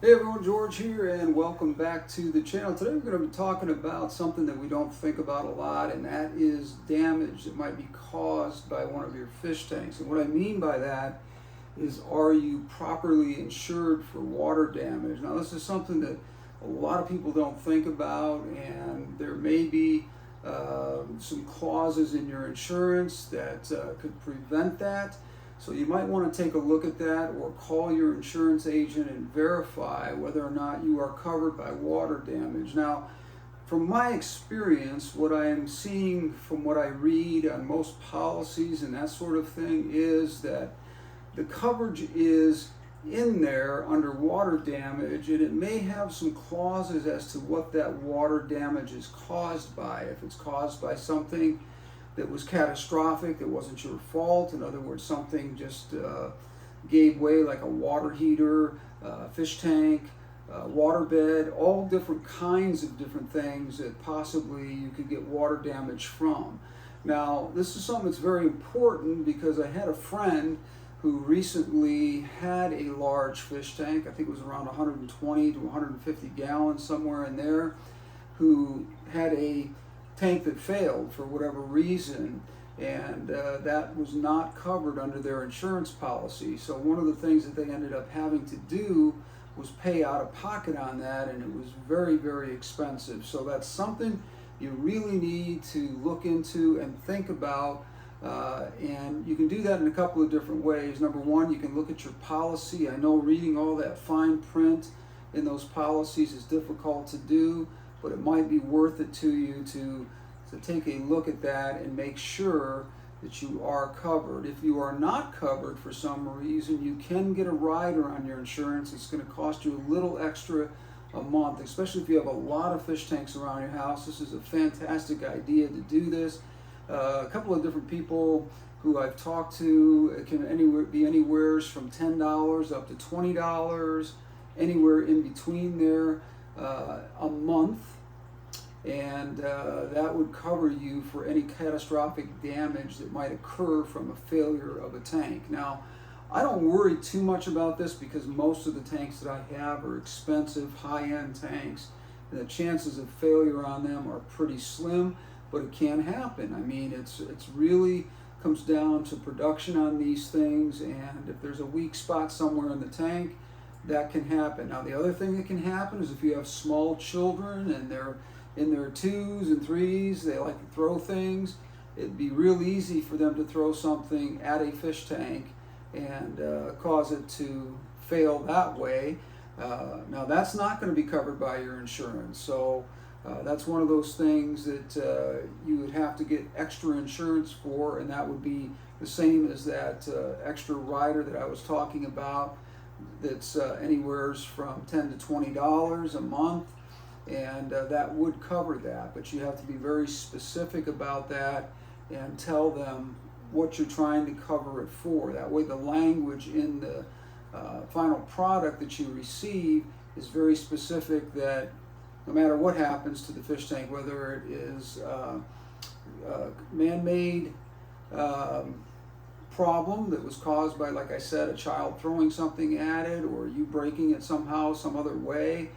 Hey everyone, George here, and welcome back to the channel. Today we're going to be talking about something that we don't think about a lot, and that is damage that might be caused by one of your fish tanks. And what I mean by that is, are you properly insured for water damage? Now, this is something that a lot of people don't think about, and there may be some clauses in your insurance that could prevent that. So you might want to take a look at that, or call your insurance agent and verify whether or not you are covered by water damage. Now, from my experience, what I am seeing from what I read on most policies and that sort of thing is that the coverage is in there under water damage, and it may have some clauses as to what that water damage is caused by. If it's caused by something that was catastrophic, that wasn't your fault. In other words, something just gave way, like a water heater, fish tank, water bed, all different kinds of different things that possibly you could get water damage from. Now, this is something that's very important because I had a friend who recently had a large fish tank. I think it was around 120 to 150 gallons, somewhere in there, who had a tank that failed for whatever reason, and that was not covered under their insurance policy. So one of the things that they ended up having to do was pay out of pocket on that, and it was very, very expensive. So that's something you really need to look into and think about, and you can do that in a couple of different ways. Number one, you can look at your policy. I know reading all that fine print in those policies is difficult to do, but it might be worth it to you to take a look at that and make sure that you are covered. If you are not covered for some reason, you can get a rider on your insurance. It's going to cost you a little extra a month, especially if you have a lot of fish tanks around your house. This is a fantastic idea to do this. A couple of different people who I've talked to, it can be anywhere from $10 up to $20, anywhere in between there, a month. And that would cover you for any catastrophic damage that might occur from a failure of a tank. Now, I don't worry too much about this because most of the tanks that I have are expensive, high-end tanks, and the chances of failure on them are pretty slim, but it can happen. I mean, it's really comes down to production on these things, and if there's a weak spot somewhere in the tank, that can happen. Now, the other thing that can happen is if you have small children and they're in their 2s and 3s, they like to throw things. It'd be real easy for them to throw something at a fish tank and cause it to fail that way. Now, that's not going to be covered by your insurance. So that's one of those things that you would have to get extra insurance for, and that would be the same as that extra rider that I was talking about, that's anywhere from $10 to $20 a month. And that would cover that, but you have to be very specific about that and tell them what you're trying to cover it for. That way the language in the final product that you receive is very specific, that no matter what happens to the fish tank, whether it is man-made problem that was caused by, like I said, a child throwing something at it, or you breaking it somehow, some other way,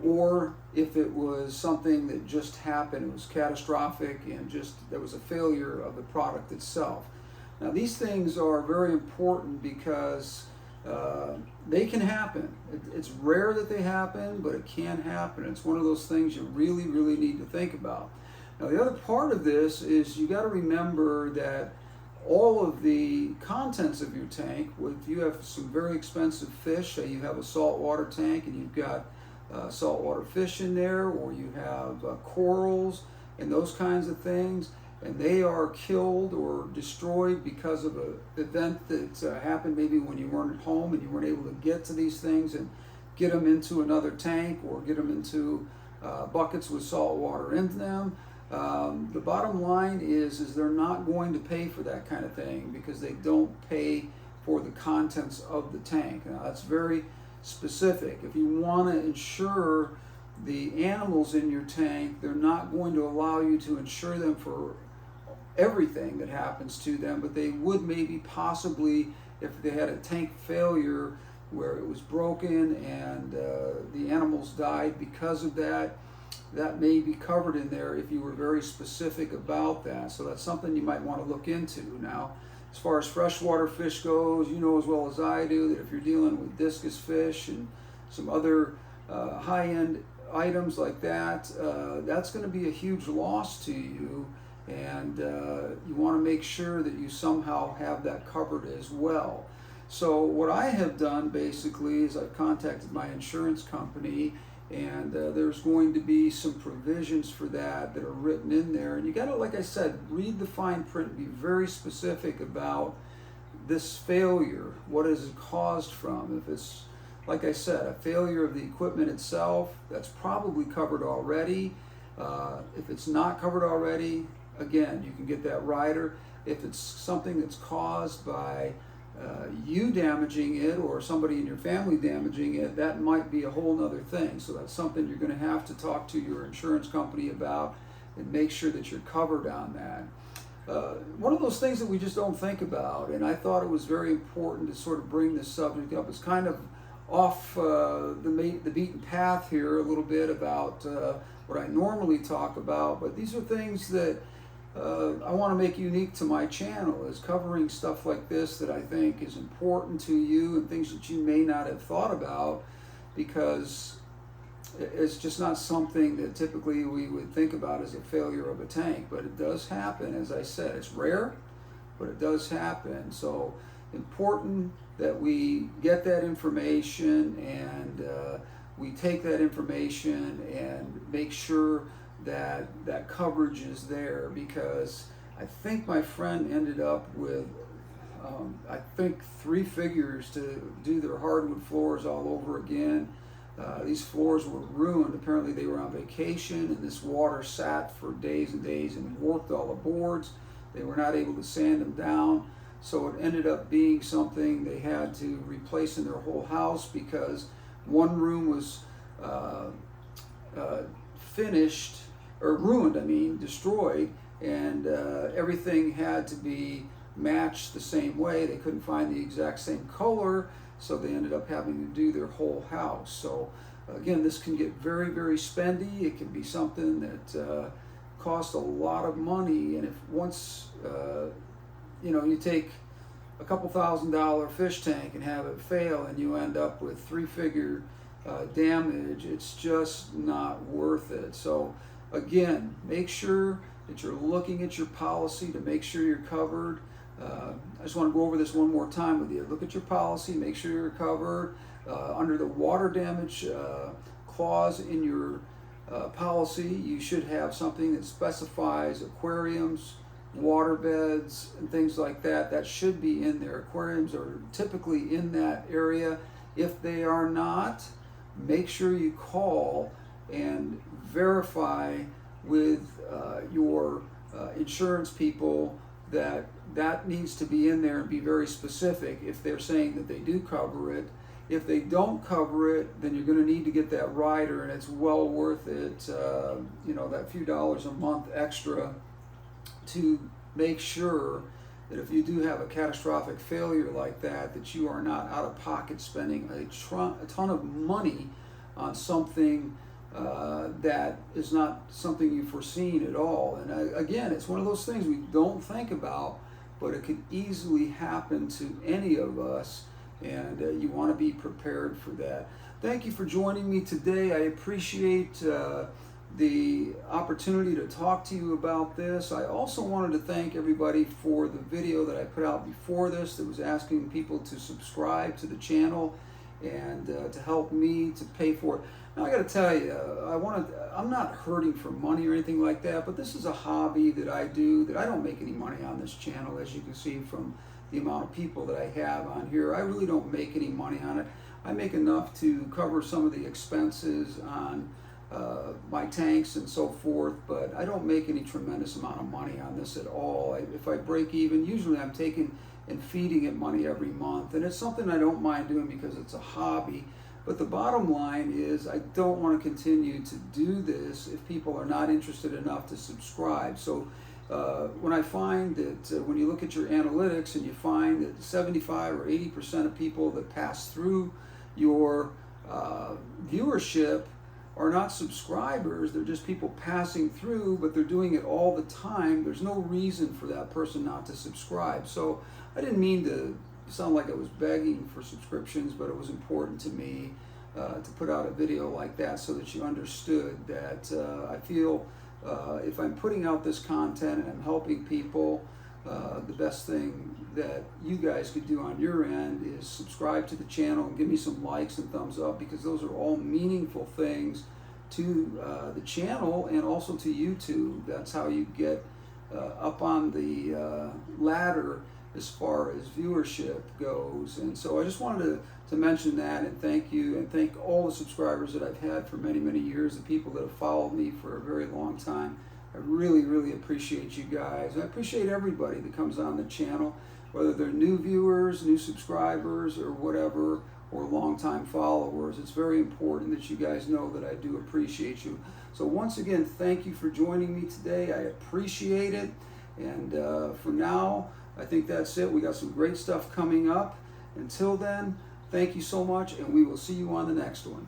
or if it was something that just happened, it was catastrophic and just there was a failure of the product itself. Now, these things are very important because they can happen. It's rare that they happen, but it can happen. It's one of those things you really, really need to think about. Now, the other part of this is you got to remember that all of the contents of your tank, if you have some very expensive fish, say you have a saltwater tank and you've got saltwater fish in there, or you have corals and those kinds of things, and they are killed or destroyed because of an event that happened maybe when you weren't at home and you weren't able to get to these things and get them into another tank or get them into buckets with salt water in them. The bottom line is they're not going to pay for that kind of thing because they don't pay for the contents of the tank. Now, that's very specific. If you want to insure the animals in your tank, they're not going to allow you to insure them for everything that happens to them, but they would maybe possibly, if they had a tank failure, where it was broken and the animals died because of that, that may be covered in there if you were very specific about that. So that's something you might want to look into. Now, as far as freshwater fish goes, you know as well as I do that if you're dealing with discus fish and some other high-end items like that, that's going to be a huge loss to you, and you want to make sure that you somehow have that covered as well. So what I have done basically is I've contacted my insurance company, and there's going to be some provisions for that that are written in there. And you got to, like I said, read the fine print, be very specific about this failure. What is it caused from? If it's, like I said, a failure of the equipment itself, that's probably covered already. If it's not covered already, again, you can get that rider. If it's something that's caused by you damaging it or somebody in your family damaging it, that might be a whole nother thing. So that's something you're going to have to talk to your insurance company about and make sure that you're covered on that. One of those things that we just don't think about, and I thought it was very important to sort of bring this subject up. It's kind of off the beaten path here a little bit about what I normally talk about, but these are things that I want to make unique to my channel, is covering stuff like this that I think is important to you and things that you may not have thought about, because it's just not something that typically we would think about as a failure of a tank. But it does happen. As I said, it's rare, but it does happen. So important that we get that information, and we take that information and make sure that that coverage is there, because I think my friend ended up with I think 3 figures to do their hardwood floors all over again. These floors were ruined. Apparently they were on vacation and this water sat for days and days and warped all the boards. They were not able to sand them down, so it ended up being something they had to replace in their whole house, because one room was finished, or ruined, I mean, destroyed, and everything had to be matched the same way. They couldn't find the exact same color, so they ended up having to do their whole house. So again, this can get very, very spendy. It can be something that costs a lot of money, and if once you take a couple $1,000 fish tank and have it fail and you end up with 3-figure damage, it's just not worth it. So again, make sure that you're looking at your policy to make sure you're covered. I just want to go over this one more time with you. Look at your policy, make sure you're covered. Under the water damage clause in your policy, you should have something that specifies aquariums, water beds, and things like that. That should be in there. Aquariums are typically in that area. If they are not, make sure you call and verify with your insurance people that that needs to be in there, and be very specific if they're saying that they do cover it. If they don't cover it, then you're going to need to get that rider, and it's well worth it, that few dollars a month extra to make sure that if you do have a catastrophic failure like that, that you are not out of pocket spending a ton of money on something that is not something you've foreseen at all. And again, it's one of those things we don't think about, but it could easily happen to any of us, and you want to be prepared for that. Thank you for joining me today. I appreciate the opportunity to talk to you about this. I also wanted to thank everybody for the video that I put out before this that was asking people to subscribe to the channel and to help me to pay for it. Now I got to tell you, I'm not hurting for money or anything like that, but this is a hobby that I do, that I don't make any money on this channel, as you can see from the amount of people that I have on here. I really don't make any money on it. I make enough to cover some of the expenses on my tanks and so forth, but I don't make any tremendous amount of money on this at all. If I break even, usually I'm taking and feeding it money every month, and it's something I don't mind doing because it's a hobby. But the bottom line is, I don't want to continue to do this if people are not interested enough to subscribe. So when I find that when you look at your analytics and you find that 75 or 80% of people that pass through your viewership are not subscribers, they're just people passing through, but they're doing it all the time, there's no reason for that person not to subscribe. So I didn't mean to sound like I was begging for subscriptions, but it was important to me to put out a video like that so that you understood that I feel if I'm putting out this content and I'm helping people, the best thing that you guys could do on your end is subscribe to the channel and give me some likes and thumbs up, because those are all meaningful things to the channel and also to YouTube. That's how you get up on the ladder as far as viewership goes. And so I just wanted to mention that and thank you, and thank all the subscribers that I've had for many, many years, the people that have followed me for a very long time. I really, really appreciate you guys. I appreciate everybody that comes on the channel, whether they're new viewers, new subscribers, or whatever, or longtime followers. It's very important that you guys know that I do appreciate you. So once again, thank you for joining me today. I appreciate it. And for now, I think that's it. We got some great stuff coming up. Until then, thank you so much, and we will see you on the next one.